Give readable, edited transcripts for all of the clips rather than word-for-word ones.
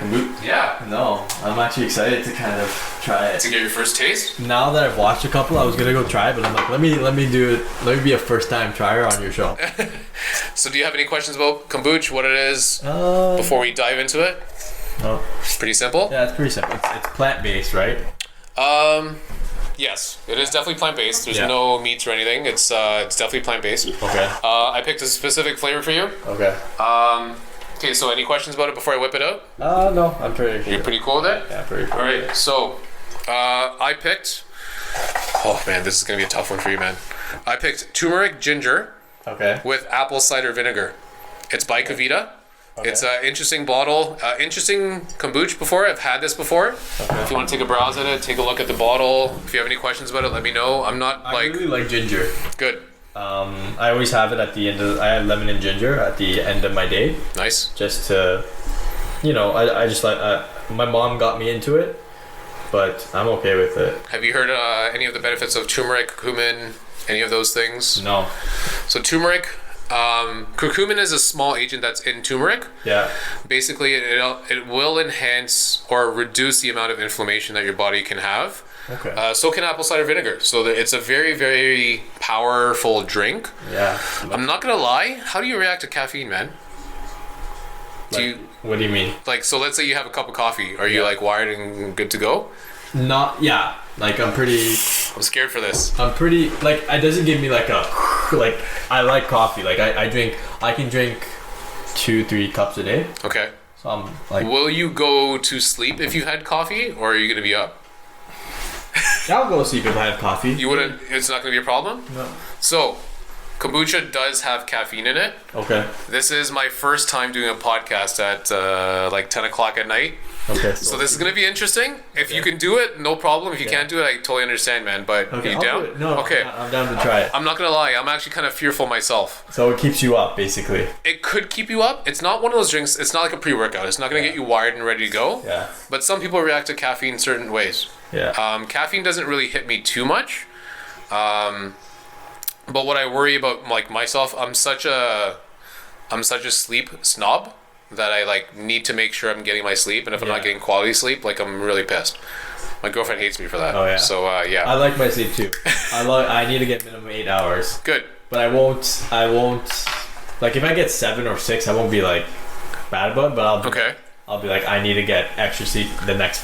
kombucha? Yeah. No, I'm actually excited to kind of try it. To get your first taste? Now that I've watched a couple, I was gonna go try it, but I'm like, let me do it. Let me be a first time trier on your show. So do you have any questions about kombucha, what it is, before we dive into it? No. Pretty simple? Yeah, it's pretty simple. It's plant based, right? Yes, it is definitely plant-based. There's no meats or anything. It's definitely plant-based. Okay. I picked a specific flavor for you. Okay. Okay, so any questions about it before I whip it out? No, I'm pretty You're pretty cool with it? Yeah, pretty cool. All right, so I picked... Oh, man, this is going to be a tough one for you, man. I picked turmeric ginger with apple cider vinegar. It's by Kavita. Okay. It's an interesting bottle. Interesting kombucha before. I've had this before. Okay. If you want to take a browse at it, take a look at the bottle. If you have any questions about it, let me know. I really like ginger. Good. I always have it at the end of... I have lemon and ginger at the end of my day. Nice. Just to... I just like... my mom got me into it, but I'm okay with it. Have you heard any of the benefits of turmeric, curcumin, any of those things? No. So turmeric... curcumin is a small agent that's in turmeric. Yeah. Basically, it will enhance or reduce the amount of inflammation that your body can have. Okay. So can apple cider vinegar. So it's a very, very powerful drink. Yeah. I'm not gonna lie. How do you react to caffeine, man? What do you mean? Like, so let's say you have a cup of coffee. Are you like wired and good to go? Yeah. Like I'm scared for this. I'm pretty like it doesn't give me like a like I like coffee. Like I can drink 2-3 cups a day. Okay. So I'm like, will you go to sleep if you had coffee, or are you gonna be up? I'll go to sleep if I have coffee. You wouldn't. It's not gonna be a problem. No. So, kombucha does have caffeine in it. Okay. This is my first time doing a podcast at like 10 o'clock at night. Okay. So this is going to be interesting. If you can do it, no problem. If you can't do it, I totally understand, man. But you down? No. Okay. I'm down to try it. I'm not going to lie. I'm actually kind of fearful myself. So it keeps you up, basically. It could keep you up. It's not one of those drinks. It's not like a pre-workout. It's not going to get you wired and ready to go. Yeah. But some people react to caffeine in certain ways. Yeah. Caffeine doesn't really hit me too much. But what I worry about, like myself, I'm such a sleep snob that I like need to make sure I'm getting my sleep, and if I'm not getting quality sleep, like I'm really pissed. My girlfriend hates me for that. Oh yeah. So yeah. I like my sleep too. I need to get minimum 8 hours. Good. But I won't. Like if I get 7 or 6, I won't be like bad about it. But I'll be like, I need to get extra sleep the next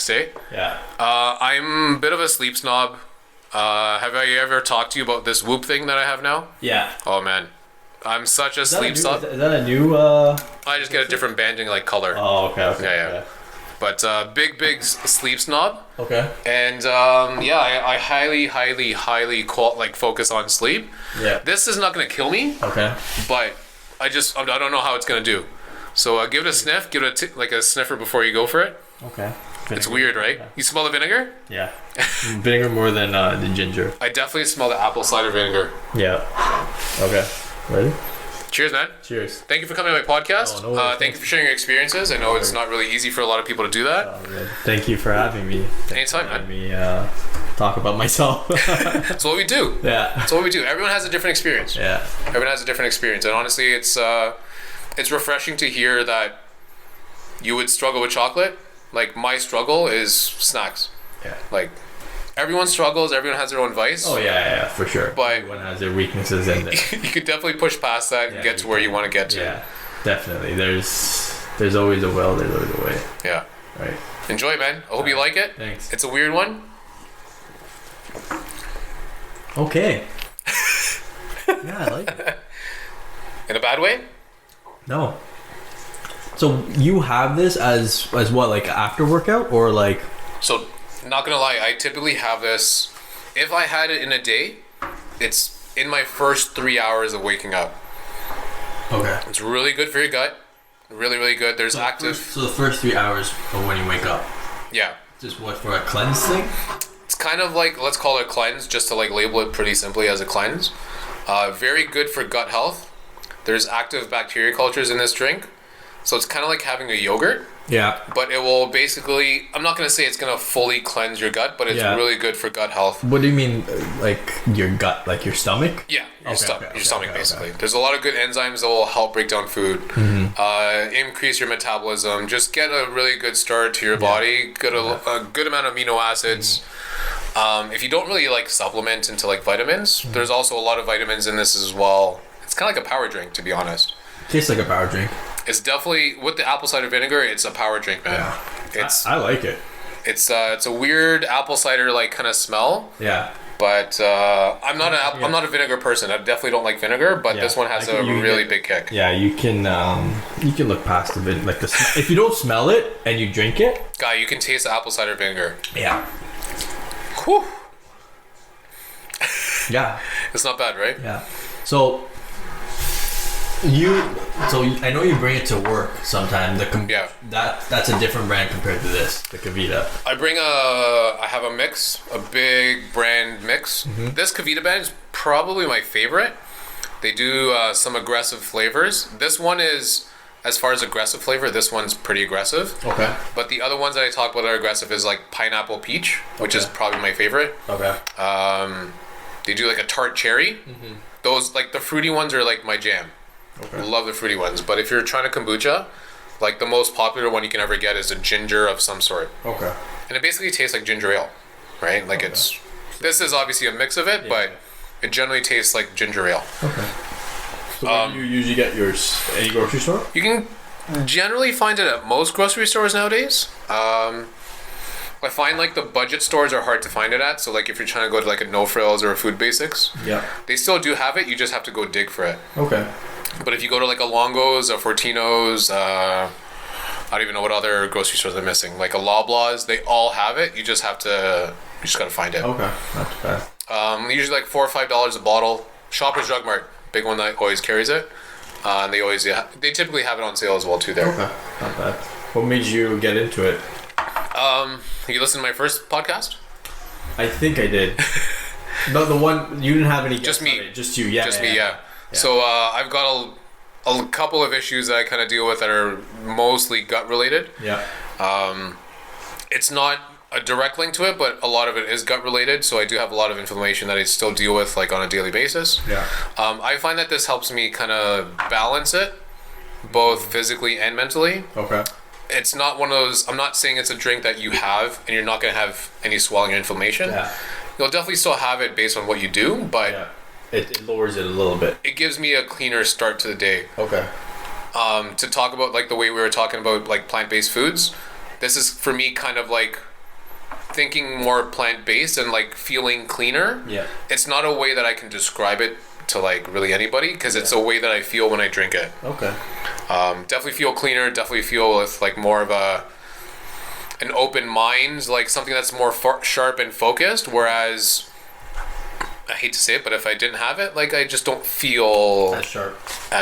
day. Yeah. I'm a bit of a sleep snob. Have I ever talked to you about this Whoop thing that I have now? Yeah. Oh man, I'm such a sleep snob. Is that a new? I just get a different banding like color. Oh, okay. Yeah. But big sleep snob. Okay. And I highly focus on sleep. Yeah. This is not gonna kill me. Okay. But I don't know how it's gonna do. So give it a sniff. Give it a sniffer before you go for it. Okay. Vinegar. It's weird, right? Yeah. You smell the vinegar? Yeah. Vinegar more than the ginger. I definitely smell the apple cider vinegar. Yeah. Okay. Ready? Cheers, man. Cheers. Thank you for coming to my podcast. Oh, no thank you for sharing your experiences. I know it's not really easy for a lot of people to do that. Oh, thank you for having me. Anytime, man. Me talk about myself. That's what we do. Yeah. That's what we do. Everyone has a different experience. Yeah. Everyone has a different experience, and honestly, it's refreshing to hear that you would struggle with chocolate. Like my struggle is snacks. Yeah. Like everyone struggles. Everyone has their own vice. Oh yeah, for sure. But everyone has their weaknesses, and you could definitely push past that and get to where you want to get to. Yeah, definitely. There's always a will. There's always a way. Yeah. Right. Enjoy, man. I hope you like it. Thanks. It's a weird one. Okay. Yeah, I like it. In a bad way? No. So you have this as what, like after workout or like? So, not gonna lie, I typically have this. If I had it in a day, it's in my first 3 hours of waking up. Okay. It's really good for your gut. Really, really good. There's active. So the first 3 hours of when you wake up. Yeah. Just what, for a cleanse thing? It's kind of like, let's call it a cleanse, just to like label it pretty simply as a cleanse. Very good for gut health. There's active bacteria cultures in this drink. So it's kind of like having a yogurt. Yeah. But it will basically, I'm not going to say it's going to fully cleanse your gut, but it's really good for gut health. What do you mean, like your gut, like your stomach? Yeah, your stomach basically. There's a lot of good enzymes that will help break down food, increase your metabolism, just get a really good start to your body, get a good amount of amino acids. If you don't really like supplement into like vitamins, there's also a lot of vitamins in this as well. It's kind of like a power drink, to be honest. Tastes like a power drink. It's definitely, with the apple cider vinegar, it's a power drink, man. Yeah. I like it. It's a weird apple cider like kind of smell. Yeah. But I'm not a vinegar person. I definitely don't like vinegar, but this one has a really big kick. Yeah, you can look past the vin, like if you don't smell it and you drink it. Guy, you can taste the apple cider vinegar. Yeah. Whew. Yeah. It's not bad, right? Yeah. So I know you bring it to work sometime. That's a different brand compared to this, the Kavita. I have a mix, a big brand mix. Mm-hmm. This Kavita brand is probably my favorite. They do some aggressive flavors. This one is, as far as aggressive flavor, this one's pretty aggressive. Okay. But the other ones that I talk about that are aggressive is like pineapple peach, which is probably my favorite. Okay. They do like a tart cherry. Mm-hmm. Those, like the fruity ones, are like my jam. Okay. Love the fruity ones. But if you're trying to kombucha, like the most popular one you can ever get is a ginger of some sort. Okay. And it basically tastes like ginger ale, right? Like this is obviously a mix of it, but it generally tastes like ginger ale. Okay. So where do you usually get yours? Any grocery store? You can generally find it at most grocery stores nowadays. I find like the budget stores are hard to find it at. So like if you're trying to go to like a No Frills or a Food Basics, they still do have it. You just have to go dig for it. Okay. But if you go to like a Longo's, a Fortino's, I don't even know what other grocery stores they're missing. Like a Loblaws, they all have it. You just gotta find it. Okay, not too bad. Usually like $4 or $5 a bottle. Shoppers Drug Mart, big one that always carries it. And they typically have it on sale as well too there. Okay, not bad. What made you get into it? You listened to my first podcast? I think I did. No, the one you didn't have any. Just me. Just you. Yeah. Just me. Yeah. So I've got a couple of issues that I kind of deal with that are mostly gut related. Yeah. It's not a direct link to it, but a lot of it is gut related. So I do have a lot of inflammation that I still deal with like on a daily basis. Yeah. I find that this helps me kind of balance it, both physically and mentally. Okay. It's not one of those, I'm not saying it's a drink that you have and you're not going to have any swelling or inflammation. Yeah. You'll definitely still have it based on what you do, but it lowers it a little bit. It gives me a cleaner start to the day. Okay. To talk about like the way we were talking about like plant-based foods, this is for me kind of like thinking more plant-based and like feeling cleaner. Yeah. It's not a way that I can describe it to like really anybody because it's a way that I feel when I drink it. Okay. Definitely feel cleaner, definitely feel with like more of an open mind, like something that's more sharp and focused, whereas I hate to say it, but if I didn't have it, like I just don't feel as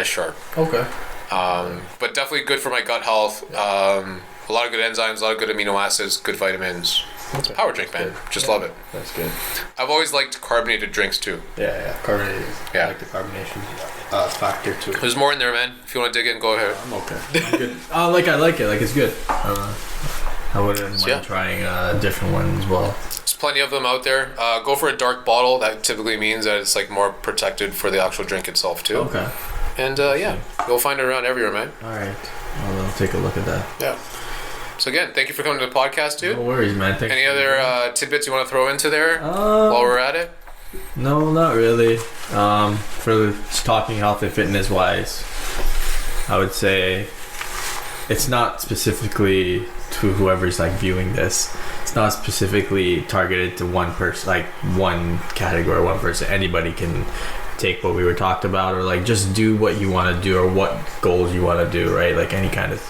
sharp. Okay. But definitely good for my gut health. A lot of good enzymes, a lot of good amino acids, good vitamins. It's a power drink, man. Just love it. That's good. I've always liked carbonated drinks too. Yeah, carbonated. Yeah. I like the carbonation factor too. There's more in there, man. If you want to dig in, go ahead. I'm okay. I'm good. I like it. Like it's good. I wouldn't mind trying a different one as well. There's plenty of them out there. Go for a dark bottle. That typically means that it's like more protected for the actual drink itself too. Okay. And you'll find it around everywhere, man. All right. I'll take a look at that. Yeah. So again, thank you for coming to the podcast, dude. No worries, man. Thanks. Any other tidbits you want to throw into there while we're at it? No, not really. For talking health and fitness wise, I would say it's not specifically to whoever's like viewing this. It's not specifically targeted to one person, like one category, one person. Anybody can take what we were talked about, or like just do what you want to do, or what goals you want to do, right? Like any kind of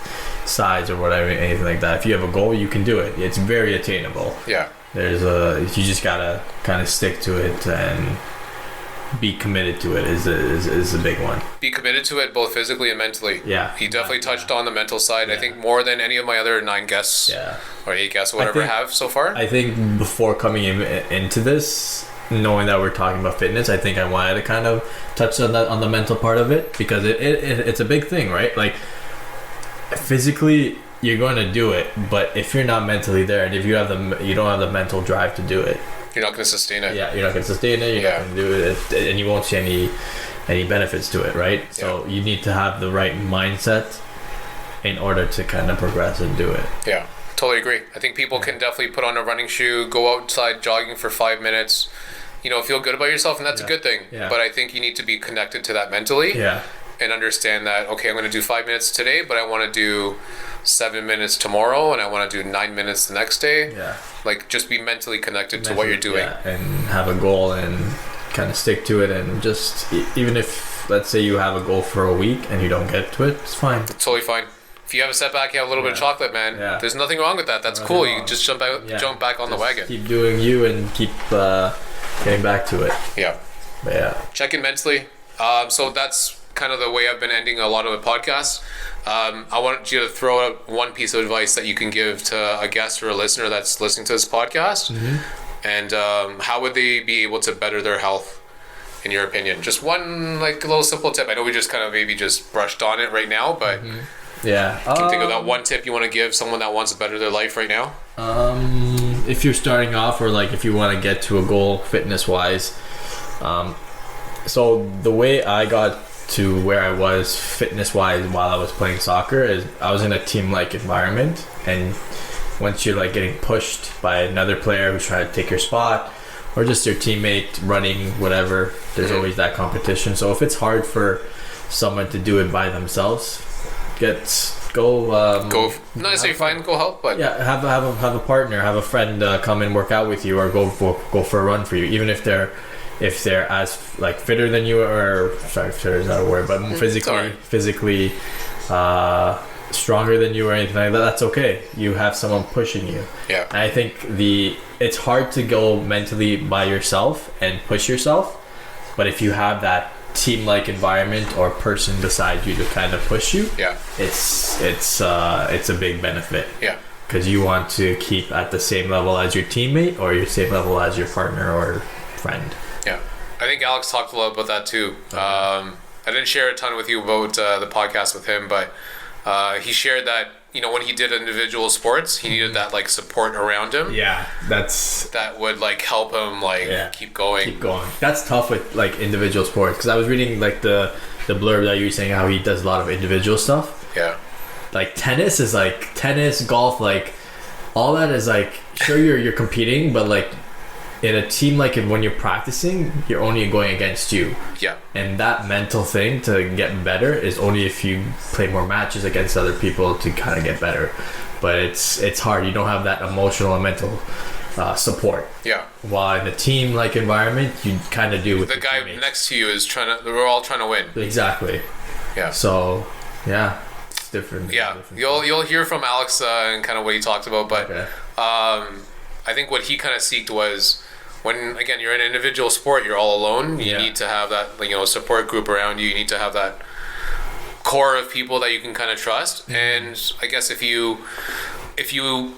size or whatever, anything like that. If you have a goal, you can do it. It's very attainable. Yeah. You just gotta kind of stick to it and be committed to it is a big one. Be committed to it both physically and mentally. Yeah. He definitely touched on the mental side. Yeah. I think more than any of my other 9 guests or 8 guests, whatever, have so far. I think before coming into this, knowing that we're talking about fitness, I think I wanted to kind of touch on the mental part of it, because it's a big thing, right? Like physically, you're going to do it, but if you're not mentally there, and if you don't have the mental drive to do it, you're not going to sustain it. Yeah, you're not going to sustain it. You're not going to do it, and you won't see any benefits to it, right? So you need to have the right mindset in order to kind of progress and do it. Yeah, totally agree. I think people can definitely put on a running shoe, go outside jogging for 5 minutes, feel good about yourself, and that's a good thing. Yeah. But I think you need to be connected to that mentally. Yeah. And understand that, okay, I'm going to do 5 minutes today, but I want to do 7 minutes tomorrow, and I want to do 9 minutes the next day. Yeah. Like, just be mentally connected to what you're doing. Yeah, and have a goal and kind of stick to it, and just, even if, let's say you have a goal for a week and you don't get to it, it's fine. It's totally fine. If you have a setback, you have a little bit of chocolate, man. Yeah. There's nothing wrong with that. That's cool. You just jump back on the wagon. Keep doing you and keep getting back to it. Yeah. But yeah. Check in mentally. So that's kind of the way I've been ending a lot of the podcasts. I want you to throw out one piece of advice that you can give to a guest or a listener that's listening to this podcast. And how would they be able to better their health, in your opinion? Just one, like, a little simple tip. I know we just kind of maybe just brushed on it right now, but yeah, can you think of that one tip you want to give someone that wants to better their life right now? If you're starting off, or like if you want to get to a goal fitness wise, so the way I got to where I was fitness wise while I was playing soccer is I was in a team like environment, and once you're like getting pushed by another player who's trying to take your spot, or just your teammate running whatever, there's always that competition. So if it's hard for someone to do it by themselves, go not necessarily find go help, but have a partner, have a friend come and work out with you, or go for a run for you, even if they're as like fitter than you, or sorry, fitter is not a word, but physically stronger than you or anything like that. That's okay. You have someone pushing you. Yeah. And I think it's hard to go mentally by yourself and push yourself, but if you have that team-like environment or person beside you to kind of push you, it's a big benefit. Yeah. Because you want to keep at the same level as your teammate, or your same level as your partner or friend. Yeah, I think Alex talked a lot about that too. I didn't share a ton with you about the podcast with him, but he shared that when he did individual sports, he needed that like support around him. Yeah, that would like help him keep going. That's tough with like individual sports, because I was reading like the blurb that you were saying how he does a lot of individual stuff. Yeah, like tennis, golf, like all that is like, sure, you're competing, but like in a team, like when you're practicing, you're only going against you. Yeah. And that mental thing to get better is only if you play more matches against other people to kind of get better. But it's hard. You don't have that emotional and mental support. Yeah. While in a team like environment, you kind of do with the guy teammates. next to you is we're all trying to win. Exactly. Yeah. So yeah, it's different. Yeah. You'll hear from Alex and kind of what he talked about, but I think what he kind of seeked was, when again you're in an individual sport, you're all alone. You need to have that support group around you. You need to have that core of people that you can kind of trust. And I guess if you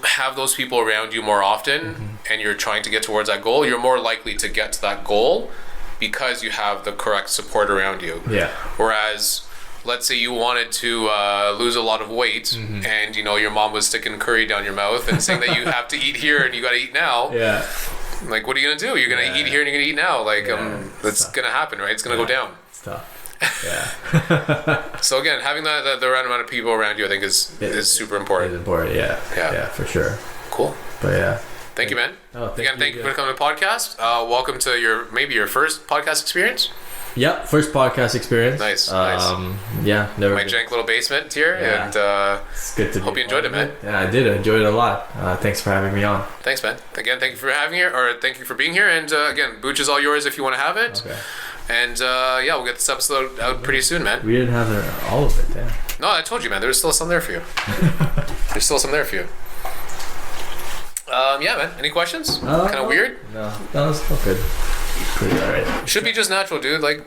have those people around you more often, and you're trying to get towards that goal, you're more likely to get to that goal because you have the correct support around you. Yeah. Whereas, let's say you wanted to lose a lot of weight, and your mom was sticking curry down your mouth and saying that you have to eat here and you got to eat now. Yeah. Like, what are you gonna do? You're gonna eat here and you're gonna eat now. Like, that's gonna happen, right? It's gonna go down. It's tough. Yeah. So again, having the right amount of people around you, I think, is super important. It's important. Yeah, for sure. Cool. But yeah. Thank you, man. Thank you for coming to the podcast. Welcome to your first podcast experience. Yeah, first podcast experience. Nice. Yeah, never. My jank little basement here, and it's good to hope you enjoyed it, man. Yeah, I did. I enjoyed it a lot. Thanks for having me on. Thanks, man. Again, thank you for thank you for being here. And again, Booch is all yours if you want to have it. Okay. And we'll get this episode out pretty soon, man. We didn't have all of it, damn. No, I told you, man. There's still some there for you. There's still some there for you. Yeah, man. Any questions? Kind of weird? No, it's still good. Pretty alright. Should be just natural, dude. Like,